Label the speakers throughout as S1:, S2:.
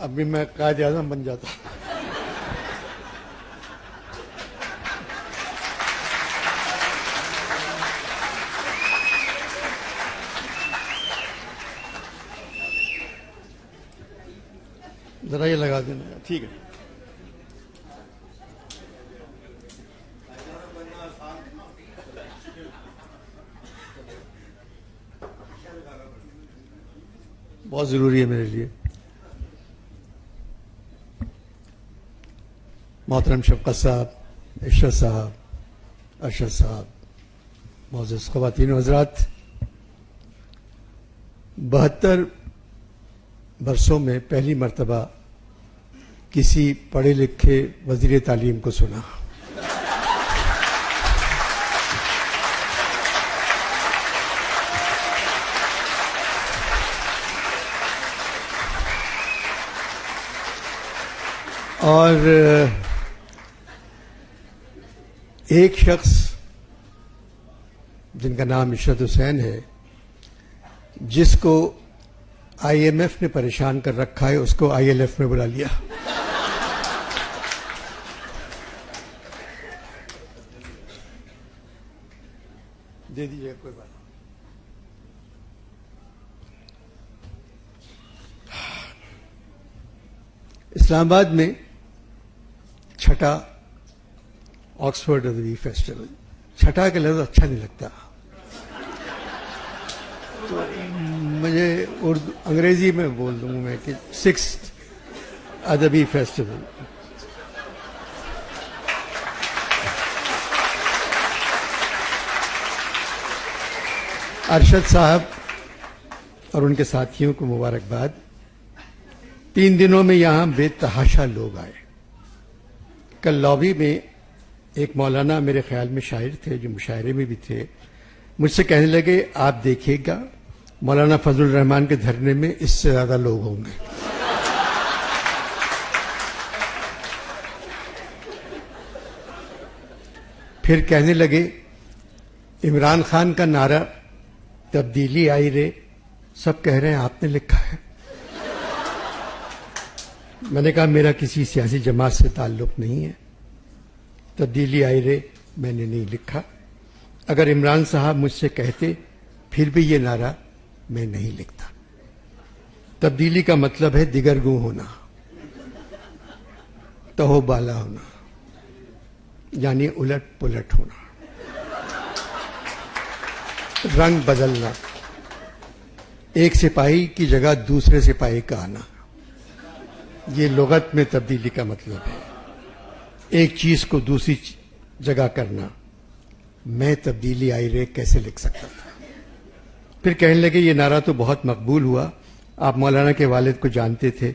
S1: ابھی میں قائد اعظم بن جاتا. ذرا یہ لگا دینا. ٹھیک ہے. بہت ضروری ہے میرے لیے. محترم شفقت صاحب، عشرت صاحب، ارشد صاحب، معزز خواتین و حضرات، 72 برسوں میں پہلی مرتبہ کسی پڑھے لکھے وزیر تعلیم کو سنا. اور ایک شخص جن کا نام عشرت حسین ہے، جس کو آئی ایم ایف نے پریشان کر رکھا ہے، اس کو آئی ایل ایف میں بلا لیا. دے دیجیے کوئی بات. اسلام آباد میں چھٹا آکسفورڈ ادبی فیسٹیول. چھٹا کا لفظ اچھا نہیں لگتا تو مجھے اردو انگریزی میں بول دوں میں کہ 6th ادبی فیسٹیول. ارشد صاحب اور ان کے ساتھیوں کو مبارکباد. 3 دنوں میں یہاں بے تحاشا لوگ آئے. کل لابی میں ایک مولانا میرے خیال میں شاعر تھے جو مشاعرے میں بھی تھے، مجھ سے کہنے لگے آپ دیکھیے گا مولانا فضل الرحمان کے دھرنے میں اس سے زیادہ لوگ ہوں گے. پھر کہنے لگے عمران خان کا نعرہ تبدیلی آئی رے، سب کہہ رہے ہیں آپ نے لکھا ہے. میں نے کہا میرا کسی سیاسی جماعت سے تعلق نہیں ہے، تبدیلی آئی رے میں نے نہیں لکھا. اگر عمران صاحب مجھ سے کہتے پھر بھی یہ نعرہ میں نہیں لکھتا. تبدیلی کا مطلب ہے دگرگوں ہونا، تہو بالا ہونا، یعنی الٹ پلٹ ہونا، رنگ بدلنا، ایک سپاہی کی جگہ دوسرے سپاہی کا آنا. یہ لغت میں تبدیلی کا مطلب ہے، ایک چیز کو دوسری جگہ کرنا. میں تبدیلی آئی رے کیسے لکھ سکتا تھا؟ پھر کہنے لگے یہ نعرہ تو بہت مقبول ہوا، آپ مولانا کے والد کو جانتے تھے،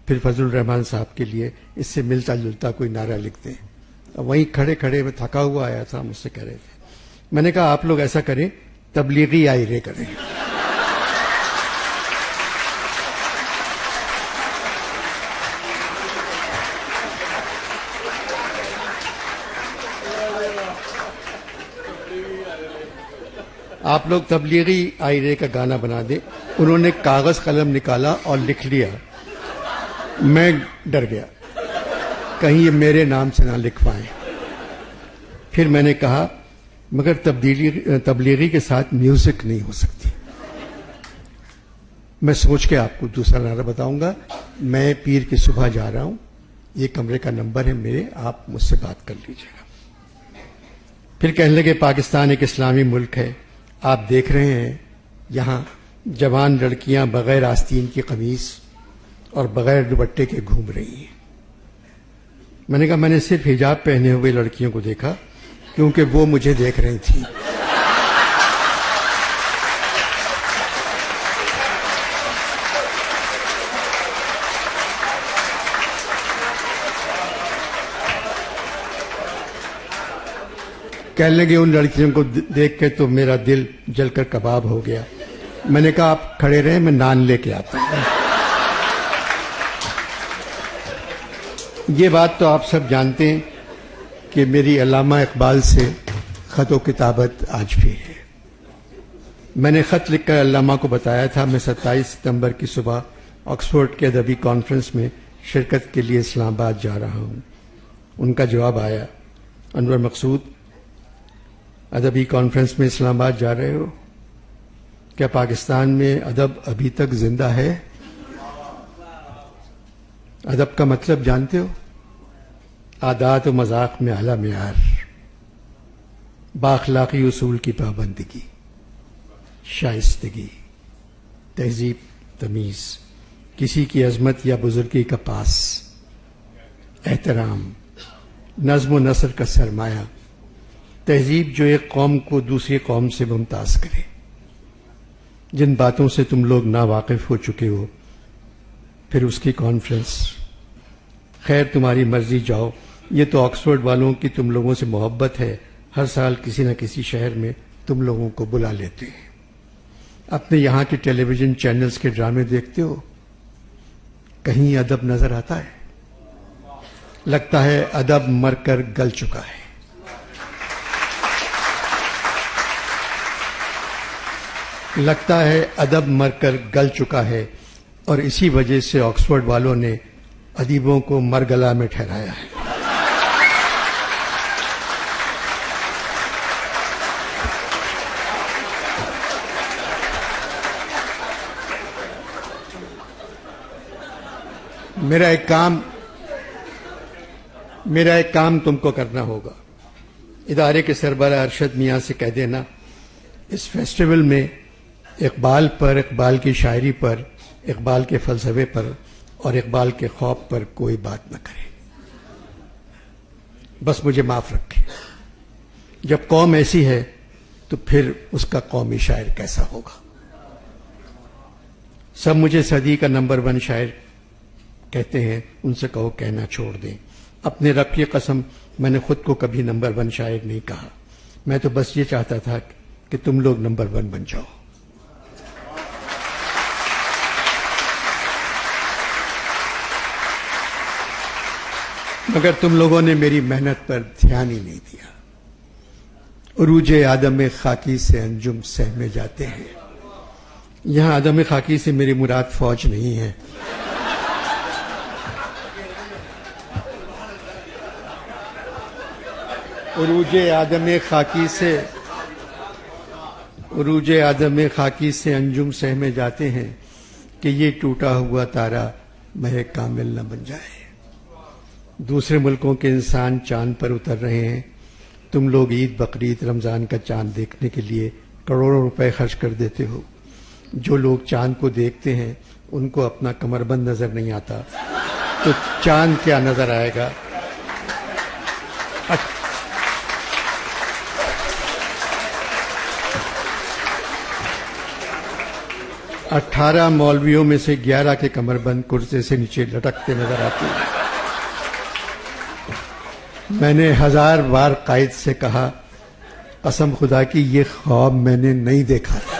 S1: پھر فضل الرحمان صاحب کے لیے اس سے ملتا جلتا کوئی نعرہ لکھتے ہیں. وہیں کھڑے کھڑے میں تھکا ہوا آیا تھا، مجھ سے کہہ رہے تھے. میں نے کہا آپ لوگ ایسا کریں، تبلیغی آئی رے کریں. آپ لوگ تبلیغی آئی رے کا گانا بنا دیں. انہوں نے کاغذ قلم نکالا اور لکھ لیا. میں ڈر گیا کہیں یہ میرے نام سے نہ لکھوائیں. پھر میں نے کہا مگر تبلیغی کے ساتھ میوزک نہیں ہو سکتی. میں سوچ کے آپ کو دوسرا نعرہ بتاؤں گا. میں پیر کی صبح جا رہا ہوں، یہ کمرے کا نمبر ہے میرے، آپ مجھ سے بات کر لیجیے گا. پھر کہنے لگے پاکستان ایک اسلامی ملک ہے، آپ دیکھ رہے ہیں یہاں جوان لڑکیاں بغیر آستین کی قمیص اور بغیر دوپٹے کے گھوم رہی ہیں. میں نے کہا میں نے صرف حجاب پہنے ہوئے لڑکیوں کو دیکھا کیونکہ وہ مجھے دیکھ رہی تھیں. کہنے لگے ان لڑکیوں کو دیکھ کے تو میرا دل جل کر کباب ہو گیا. میں نے کہا آپ کھڑے رہیں، میں نان لے کے آتا ہوں. یہ بات تو آپ سب جانتے ہیں کہ میری علامہ اقبال سے خط و کتابت آج بھی ہے. میں نے خط لکھ کر علامہ کو بتایا تھا میں 27 ستمبر کی صبح آکسفورڈ کے ادبی کانفرنس میں شرکت کے لیے اسلام آباد جا رہا ہوں۔ ان کا جواب آیا، انور مقصود، ادبی کانفرنس میں اسلام آباد جا رہے ہو؟ کیا پاکستان میں ادب ابھی تک زندہ ہے؟ ادب کا مطلب جانتے ہو؟ عادات و مذاق میں اعلی معیار، بااخلاقی اصول کی پابندگی، شائستگی، تہذیب، تمیز، کسی کی عظمت یا بزرگی کا پاس، احترام، نظم و نثر کا سرمایہ، تہذیب جو ایک قوم کو دوسری قوم سے ممتاز کرے۔ جن باتوں سے تم لوگ ناواقف ہو چکے ہو، پھر اس کی کانفرنس۔ خیر تمہاری مرضی، جاؤ۔ یہ تو آکسفورڈ والوں کی تم لوگوں سے محبت ہے، ہر سال کسی نہ کسی شہر میں تم لوگوں کو بلا لیتے ہیں۔ اپنے یہاں کے ٹیلی ویژن چینلز کے ڈرامے دیکھتے ہو؟ کہیں ادب نظر آتا ہے؟ لگتا ہے ادب مر کر گل چکا ہے۔ لگتا ہے ادب مر کر گل چکا ہے، اور اسی وجہ سے آکسفورڈ والوں نے ادیبوں کو مرگلا میں ٹھہرایا ہے۔ میرا ایک کام تم کو کرنا ہوگا۔ ادارے کے سربراہ ارشد میاں سے کہہ دینا اس فیسٹیول میں اقبال پر، اقبال کی شاعری پر، اقبال کے فلسفے پر اور اقبال کے خواب پر کوئی بات نہ کرے۔ بس مجھے معاف رکھے۔ جب قوم ایسی ہے تو پھر اس کا قومی شاعر کیسا ہوگا؟ سب مجھے صدی کا نمبر 1 شاعر کہتے ہیں، ان سے کہو کہنا چھوڑ دیں۔ اپنے رب کی قسم، میں نے خود کو کبھی نمبر 1 شاعر نہیں کہا۔ میں تو بس یہ چاہتا تھا کہ تم لوگ نمبر 1 بن جاؤ۔ مگر تم لوگوں نے میری محنت پر دھیان ہی نہیں دیا۔ عروج آدم خاکی سے انجم سہمے جاتے ہیں۔ یہاں آدم خاکی سے میری مراد فوج نہیں ہے۔ عروج آدم خاکی سے انجم سہمے جاتے ہیں کہ یہ ٹوٹا ہوا تارا مہ کامل نہ بن جائے۔ دوسرے ملکوں کے انسان چاند پر اتر رہے ہیں، تم لوگ عید، بقرعید، رمضان کا چاند دیکھنے کے لیے کروڑوں روپے خرچ کر دیتے ہو۔ جو لوگ چاند کو دیکھتے ہیں ان کو اپنا کمر بند نظر نہیں آتا، تو چاند کیا نظر آئے گا؟ 18 مولویوں میں سے 11 کے کمر بند کرسے سے نیچے لٹکتے نظر آتے ہیں۔ میں نے 1000 بار قائد سے کہا، قسم خدا کی یہ خواب میں نے نہیں دیکھا تھا۔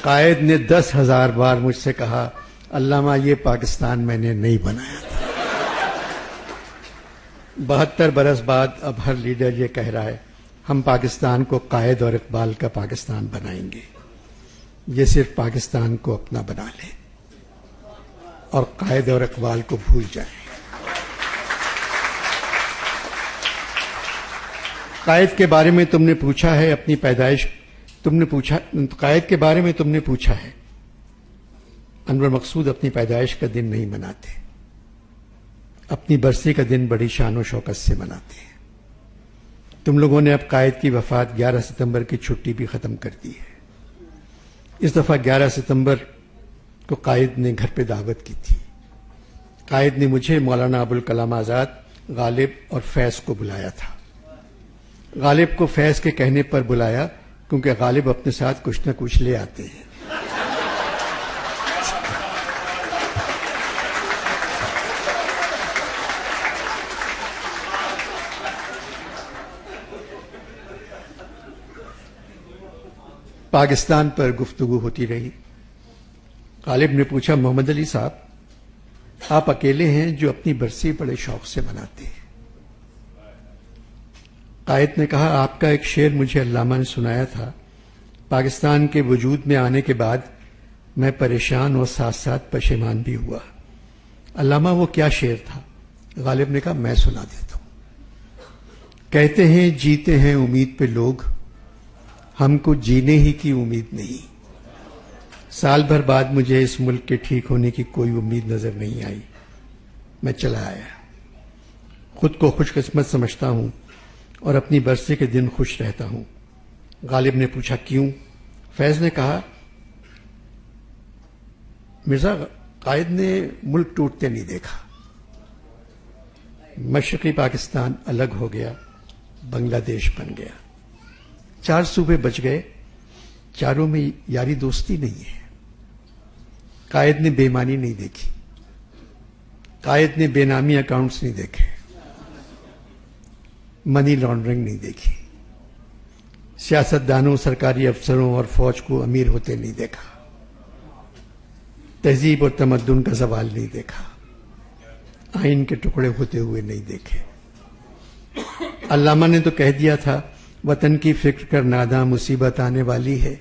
S1: قائد نے 10,000 بار مجھ سے کہا، علامہ یہ پاکستان میں نے نہیں بنایا تھا۔ 72 برس بعد اب ہر لیڈر یہ کہہ رہا ہے، ہم پاکستان کو قائد اور اقبال کا پاکستان بنائیں گے۔ یہ صرف پاکستان کو اپنا بنا لے اور قائد اور اقبال کو بھول جائیں۔ قائد کے بارے میں تم نے پوچھا ہے، اپنی پیدائش قائد کے بارے میں تم نے پوچھا ہے۔ انور مقصود اپنی پیدائش کا دن نہیں مناتے، اپنی برسی کا دن بڑی شان و شوکت سے مناتے ہیں۔ تم لوگوں نے اب قائد کی وفات 11 ستمبر کی چھٹی بھی ختم کر دی ہے۔ اس دفعہ 11 ستمبر کو قائد نے گھر پہ دعوت کی تھی۔ قائد نے مجھے، مولانا ابوالکلام آزاد، غالب اور فیض کو بلایا تھا۔ غالب کو فیض کے کہنے پر بلایا کیونکہ غالب اپنے ساتھ کچھ نہ کچھ لے آتے ہیں۔ پاکستان پر گفتگو ہوتی رہی۔ غالب نے پوچھا، محمد علی صاحب آپ اکیلے ہیں جو اپنی برسی بڑے شوق سے مناتے ہیں۔ قائد نے کہا آپ کا ایک شعر مجھے علامہ نے سنایا تھا، پاکستان کے وجود میں آنے کے بعد میں پریشان اور ساتھ ساتھ پشیمان بھی ہوا۔ علامہ وہ کیا شعر تھا؟ غالب نے کہا میں سنا دیتا ہوں۔ کہتے ہیں جیتے ہیں امید پہ لوگ، ہم کو جینے ہی کی امید نہیں۔ سال بھر بعد مجھے اس ملک کے ٹھیک ہونے کی کوئی امید نظر نہیں آئی، میں چلا آیا۔ خود کو خوش قسمت سمجھتا ہوں اور اپنی برسی کے دن خوش رہتا ہوں۔ غالب نے پوچھا کیوں؟ فیض نے کہا مرزا قائد نے ملک ٹوٹتے نہیں دیکھا۔ مشرقی پاکستان الگ ہو گیا، بنگلہ دیش بن گیا، 4 صوبے بچ گئے، چاروں میں یاری دوستی نہیں ہے۔ قائد نے بے ایمانی نہیں دیکھی، قائد نے بے نامی اکاؤنٹس نہیں دیکھے، منی لانڈرنگ نہیں دیکھی، سیاستدانوں، سرکاری افسروں اور فوج کو امیر ہوتے نہیں دیکھا، تہذیب اور تمدن کا زوال نہیں دیکھا، آئین کے ٹکڑے ہوتے ہوئے نہیں دیکھے۔ علامہ نے تو کہہ دیا تھا وطن کی فکر کر ناداں، مصیبت آنے والی ہے،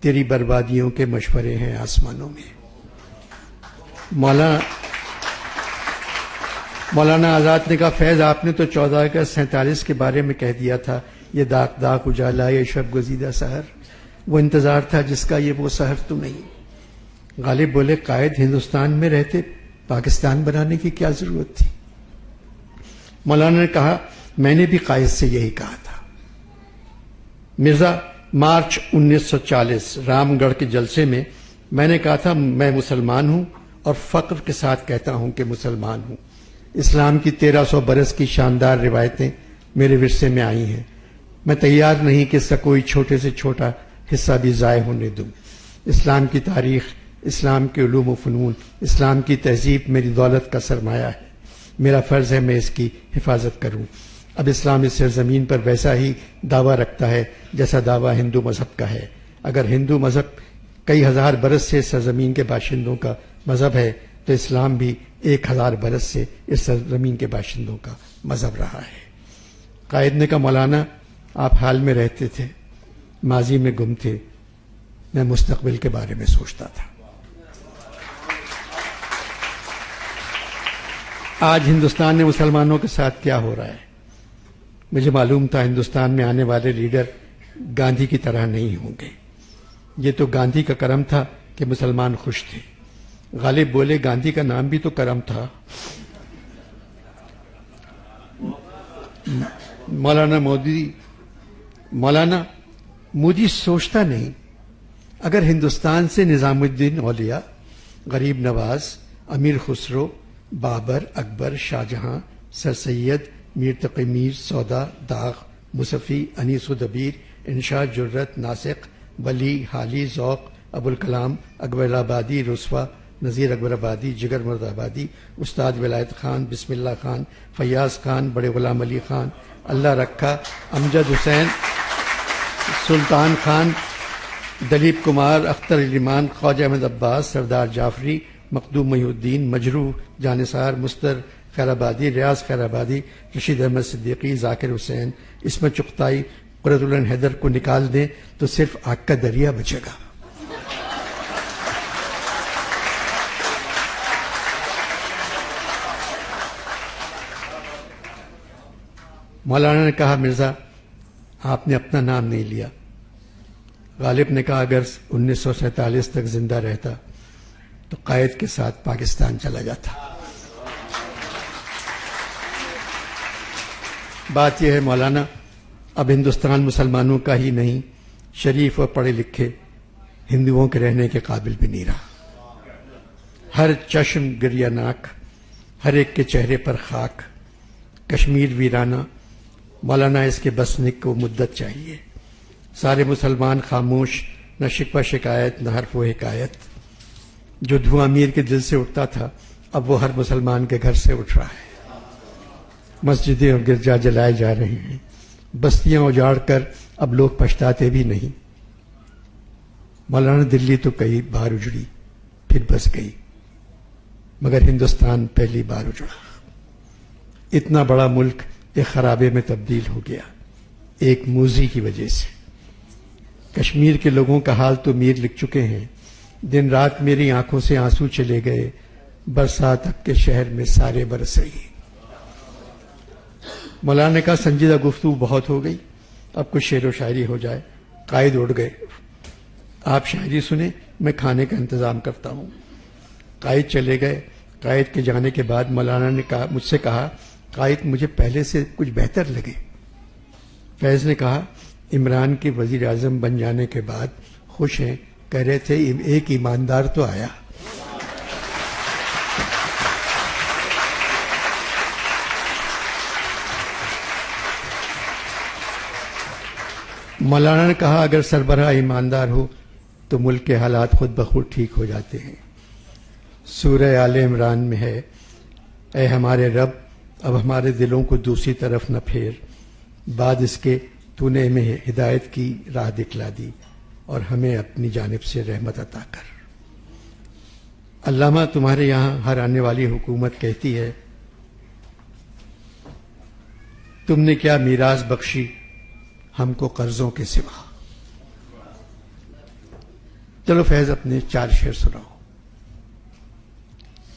S1: تیری بربادیوں کے مشورے ہیں آسمانوں میں۔ مولانا آزاد نے کہا فیض آپ نے تو 14 کے بارے میں کہہ دیا تھا، یہ داغ داغ اجالا یہ شب گزیدہ سحر، وہ انتظار تھا جس کا یہ وہ سحر تو نہیں۔ غالب بولے قائد ہندوستان میں رہتے پاکستان بنانے کی کیا ضرورت تھی؟ مولانا نے کہا میں نے بھی قائد سے یہی کہا تھا۔ مرزا مارچ 1940 رام گڑھ کے جلسے میں میں نے کہا تھا میں مسلمان ہوں اور فخر کے ساتھ کہتا ہوں کہ مسلمان ہوں۔ اسلام کی 1300 برس کی شاندار روایتیں میرے ورثے میں آئی ہیں، میں تیار نہیں کہ اس کا کوئی چھوٹے سے چھوٹا حصہ بھی ضائع ہونے دوں۔ اسلام کی تاریخ، اسلام کے علوم و فنون، اسلام کی تہذیب میری دولت کا سرمایہ ہے، میرا فرض ہے میں اس کی حفاظت کروں۔ اب اسلام اس سرزمین پر ویسا ہی دعویٰ رکھتا ہے جیسا دعویٰ ہندو مذہب کا ہے۔ اگر ہندو مذہب کئی ہزار برس سے سرزمین کے باشندوں کا مذہب ہے تو اسلام بھی 1000 برس سے اس سرزمین کے باشندوں کا مذہب رہا ہے۔ قائد نے کہا مولانا آپ حال میں رہتے تھے، ماضی میں گم تھے، میں مستقبل کے بارے میں سوچتا تھا۔ آج ہندوستان میں مسلمانوں کے ساتھ کیا ہو رہا ہے؟ مجھے معلوم تھا ہندوستان میں آنے والے لیڈر گاندھی کی طرح نہیں ہوں گے۔ یہ تو گاندھی کا کرم تھا کہ مسلمان خوش تھے۔ غالب بولے گاندھی کا نام بھی تو کرم تھا۔ مولانا مودی سوچتا نہیں، اگر ہندوستان سے نظام الدین اولیاء، غریب نواز، امیر خسرو، بابر، اکبر، شاہجہاں، سر سید، میر تقی میر، سودا، داغ، مصفی، انیس و دبیر، انشاء، جرت، ناسق، ولی، حالی، ذوق، ابوالکلام، اکبر آبادی، رسوا، نذیر اکبر آبادی، جگر مرد آبادی، استاد ولایت خان، بسم اللہ خان، فیاض خان، بڑے غلام علی خان، اللہ رکھا، امجد حسین، سلطان خان، دلیپ کمار، اختر علیمان، خواجہ احمد عباس، سردار جعفری، مخدوم محی الدین، مجروح، جانثار، مستر خیر آبادی، ریاض خیر آبادی، رشید احمد صدیقی، ذاکر حسین، عصمت چغتائی، قرۃ العین حیدر کو نکال دیں تو صرف آگ کا دریا بچے گا۔ مولانا نے کہا مرزا آپ نے اپنا نام نہیں لیا۔ غالب نے کہا اگر 1947 تک زندہ رہتا تو قائد کے ساتھ پاکستان چلا جاتا۔ بات یہ ہے مولانا اب ہندوستان مسلمانوں کا ہی نہیں، شریف اور پڑھے لکھے ہندوؤں کے رہنے کے قابل بھی نہیں رہا۔ ہر چشم گریہ ناک، ہر ایک کے چہرے پر خاک، کشمیر ویرانہ، مولانا اس کے بسنے کو مدت چاہیے۔ سارے مسلمان خاموش، نہ شکوہ شکایت نہ حرف و حکایت۔ جو دھواں امیر کے دل سے اٹھتا تھا اب وہ ہر مسلمان کے گھر سے اٹھ رہا ہے۔ مسجدیں اور گرجا جلائے جا رہے ہیں، بستیاں اجاڑ کر اب لوگ پچھتاتے بھی نہیں۔ مولانا دلی تو کئی بار اجڑی پھر بس گئی، مگر ہندوستان پہلی بار اجڑا۔ اتنا بڑا ملک ایک خرابے میں تبدیل ہو گیا، ایک موذی کی وجہ سے۔ کشمیر کے لوگوں کا حال تو میر لکھ چکے ہیں، دن رات میری آنکھوں سے آنسو چلے گئے، برسات اب کے شہر میں سارے برس رہی۔ مولانا نے کہا سنجیدہ گفتگو بہت ہو گئی، اب کچھ شعر و شاعری ہو جائے۔ قائد اٹھ گئے، آپ شاعری سنیں، میں کھانے کا انتظام کرتا ہوں۔ قائد چلے گئے۔ قائد کے جانے کے بعد مولانا نے مجھ سے کہا قائد مجھے پہلے سے کچھ بہتر لگے۔ فیض نے کہا عمران کے وزیر اعظم بن جانے کے بعد خوش ہیں، کہہ رہے تھے ایک ایماندار تو آیا۔ مولانا نے کہا اگر سربراہ ایماندار ہو تو ملک کے حالات خود بخود ٹھیک ہو جاتے ہیں۔ سورہ آل عمران میں ہے، اے ہمارے رب اب ہمارے دلوں کو دوسری طرف نہ پھیر، بعد اس کے تو نے ہمیں ہدایت کی راہ دکھلا دی اور ہمیں اپنی جانب سے رحمت عطا کر۔ علامہ تمہارے یہاں ہر آنے والی حکومت کہتی ہے تم نے کیا میراث بخشی ہم کو قرضوں کے سوا۔ چلو فیض اپنے 4 شعر سناؤ۔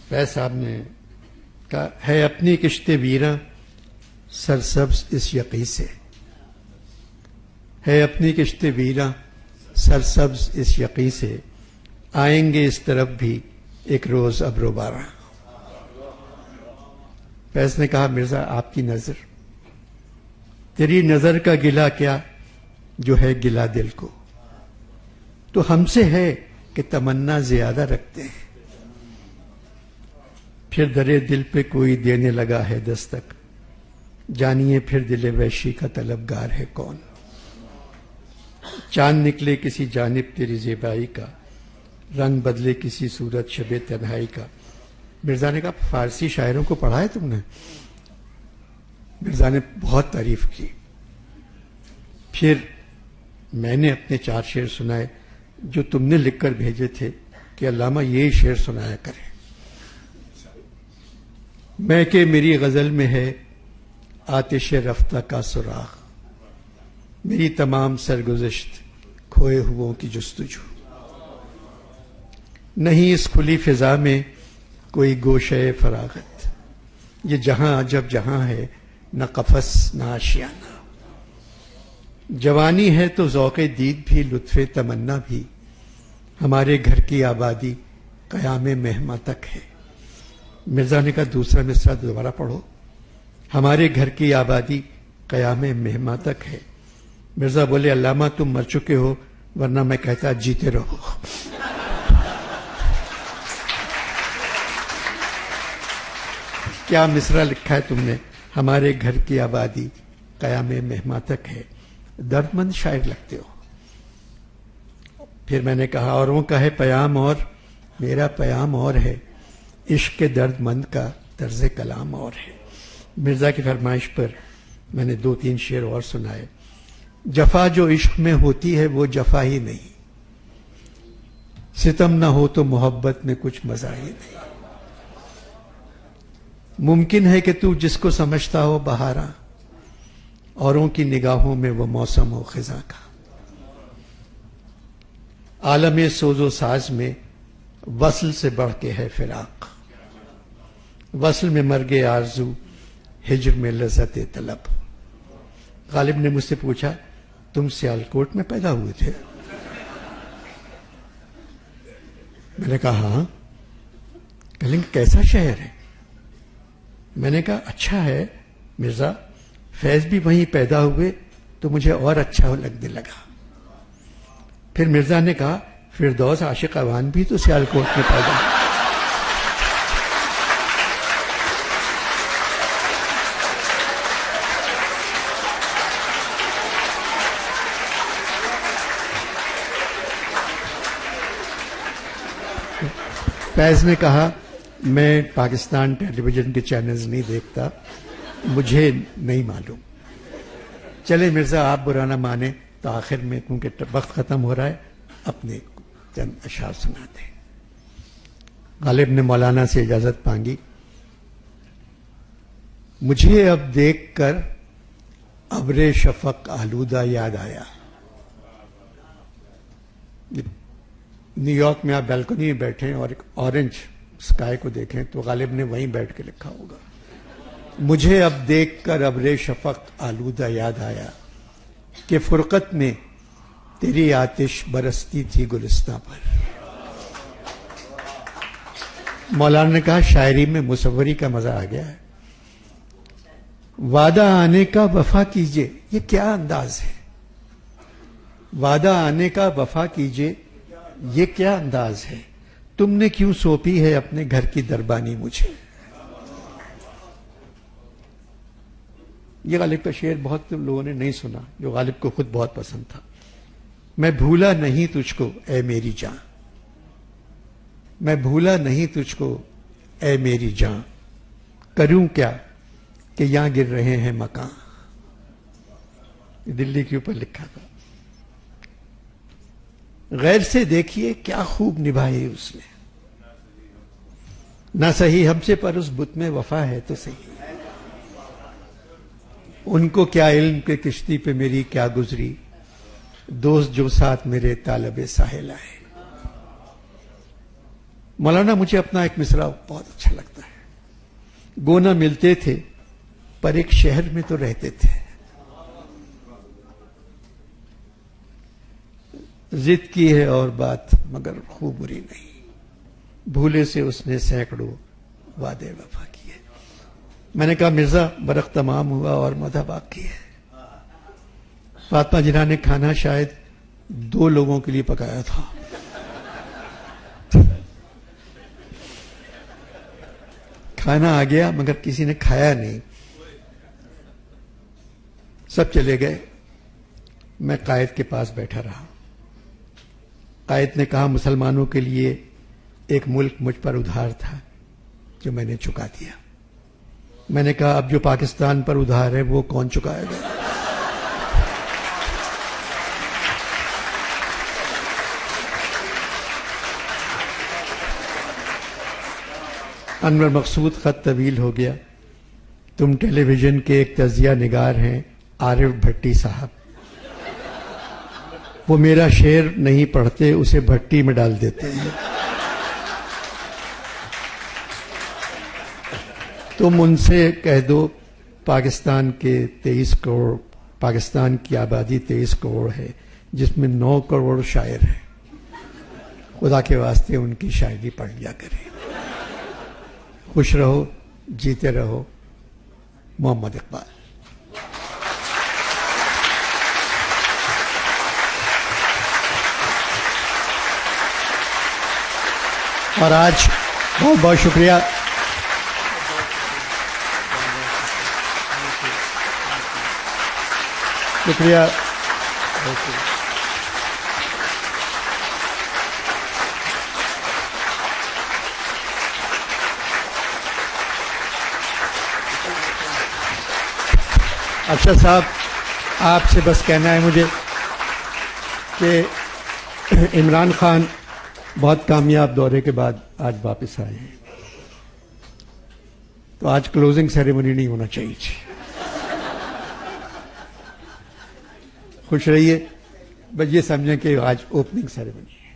S1: فیض صاحب نے کہا ہے اپنی کشت ویراں سرسبز اس یقین سے، ہے اپنی کشت ویراں سرسبز اس یقین سے، آئیں گے اس طرف بھی ایک روز ابر و بارہ۔ فیض نے کہا مرزا آپ کی نظر، تیری نظر کا گلہ کیا جو ہے گلہ دل کو، تو ہم سے ہے کہ تمنا زیادہ رکھتے ہیں، پھر درے دل پہ کوئی دینے لگا ہے دستک، جانیے پھر دل وحشی کا طلبگار ہے کون۔ چاند نکلے کسی جانب تیری زیبائی کا، رنگ بدلے کسی صورت شب تنہائی کا۔ مرزا نے کہا فارسی شاعروں کو پڑھا ہے تم نے؟ مرزا نے بہت تعریف کی۔ پھر میں نے اپنے 4 شعر سنائے جو تم نے لکھ کر بھیجے تھے کہ علامہ یہ شعر سنایا کریں۔ میں کہ میری غزل میں ہے آتش رفتہ کا سراغ، میری تمام سرگزشت کھوئے ہوں کی جستجو، نہیں اس کھلی فضا میں کوئی گوشے فراغت، یہ جہاں عجب جہاں ہے نہ قفس نہ آشیانہ، جوانی ہے تو ذوق دید بھی لطف تمنا بھی، ہمارے گھر کی آبادی قیام مہماں تک ہے۔ مرزا نے کہا دوسرا مصرع دوبارہ پڑھو، ہمارے گھر کی آبادی قیام مہماں تک ہے۔ مرزا بولے علامہ تم مر چکے ہو ورنہ میں کہتا جیتے رہو۔ کیا مصرع لکھا ہے تم نے، ہمارے گھر کی آبادی قیام مہماں تک ہے، درد مند شاعر لگتے ہو۔ پھر میں نے کہا اوروں کا ہے پیام اور میرا پیام اور ہے، عشق کے درد مند کا طرز کلام اور ہے۔ مرزا کی فرمائش پر میں نے 2-3 شعر اور سنائے۔ جفا جو عشق میں ہوتی ہے وہ جفا ہی نہیں، ستم نہ ہو تو محبت میں کچھ مزہ ہی نہیں، ممکن ہے کہ تو جس کو سمجھتا ہو بہاراں، اوروں کی نگاہوں میں وہ موسم ہو خزاں کا۔ عالم سوز و ساز میں وصل سے بڑھ کے ہے فراق، وصل میں مرگ آرزو ہجر میں لذت طلب۔ غالب نے مجھ سے پوچھا تم سیالکوٹ میں پیدا ہوئے تھے؟ میں نے کہا ہاں۔ کہیں کیسا شہر ہے؟ میں نے کہا اچھا ہے مرزا، فیض بھی وہیں پیدا ہوئے تو مجھے اور اچھا لگنے لگا۔ پھر مرزا نے کہا فردوس عاشق اوان بھی تو سیالکوٹ میں پیدا ہوئے۔ فیض نے کہا میں پاکستان ٹیلی ویژن کے چینلز نہیں دیکھتا، مجھے نہیں معلوم۔ چلے مرزا آپ برا نہ مانیں تو آخر میں کیونکہ وقت ختم ہو رہا ہے اپنے چند اشعار سناتے ہیں۔ غالب نے مولانا سے اجازت مانگی۔ مجھے اب دیکھ کر ابر شفق آلودہ یاد آیا. نیو یارک میں آپ بیلکنی میں بیٹھیں اور ایک اورنج اسکائی کو دیکھیں تو غالب نے وہیں بیٹھ کے لکھا ہوگا. مجھے اب دیکھ کر ابر شفق آلودہ یاد آیا کہ فرقت میں تیری آتش برستی تھی گلستاں پر. مولانا نے کہا شاعری میں مصوری کا مزہ آ گیا ہے. وعدہ آنے کا وفا کیجئے، یہ کیا انداز ہے؟ وعدہ آنے کا وفا کیجئے، یہ کیا انداز ہے؟ تم نے کیوں سونپی ہے اپنے گھر کی دربانی مجھے؟ یہ غالب کا شعر بہت لوگوں نے نہیں سنا، جو غالب کو خود بہت پسند تھا. میں بھولا نہیں تجھ کو اے میری جان، میں بھولا نہیں تجھ کو اے میری جان، کروں کیا کہ یہاں گر رہے ہیں مکان. دلی کے اوپر لکھا تھا. غیر سے دیکھیے کیا خوب نبھائی اس نے، نہ صحیح ہم سے پر اس بت میں وفا ہے تو صحیح. ان کو کیا علم کے کشتی پہ میری کیا گزری، دوست جو ساتھ میرے طالب ساحل آئے. مولانا مجھے اپنا ایک مصرع بہت اچھا لگتا ہے. گونا ملتے تھے پر ایک شہر میں تو رہتے تھے، ضد کی ہے اور بات مگر خوب بری نہیں، بھولے سے اس نے سینکڑوں وعدے وفا کیے. میں نے کہا مرزا برق تمام ہوا اور مدح باقی ہے. فاطمہ جناح نے کھانا شاید 2 لوگوں کے لیے پکایا تھا. کھانا آ گیا مگر کسی نے کھایا نہیں. سب چلے گئے، میں قائد کے پاس بیٹھا رہا. قائد نے کہا مسلمانوں کے لیے ایک ملک مجھ پر ادھار تھا جو میں نے چکا دیا. میں نے کہا اب جو پاکستان پر ادھار ہے وہ کون چکائے گا؟ انور مقصود خط طویل ہو گیا. تم ٹیلی ویژن کے ایک تجزیہ نگار ہیں عارف بھٹی صاحب، وہ میرا شعر نہیں پڑھتے، اسے بھٹی میں ڈال دیتے ہیں. تم ان سے کہہ دو پاکستان کے 23 کروڑ، پاکستان کی آبادی 23 کروڑ ہے جس میں 9 کروڑ شاعر ہیں. خدا کے واسطے ان کی شاعری پڑھ لیا کریں. خوش رہو، جیتے رہو. محمد اقبال. اور آج بہت بہت شکریہ شکریہ افسر صاحب، آپ سے بس کہنا ہے مجھے کہ عمران خان بہت کامیاب دورے کے بعد آج واپس آئے ہیں، تو آج کلوزنگ سیریمنی نہیں ہونا چاہیے تھی. خوش رہیے، بس یہ سمجھیں کہ آج اوپننگ سیریمنی ہے.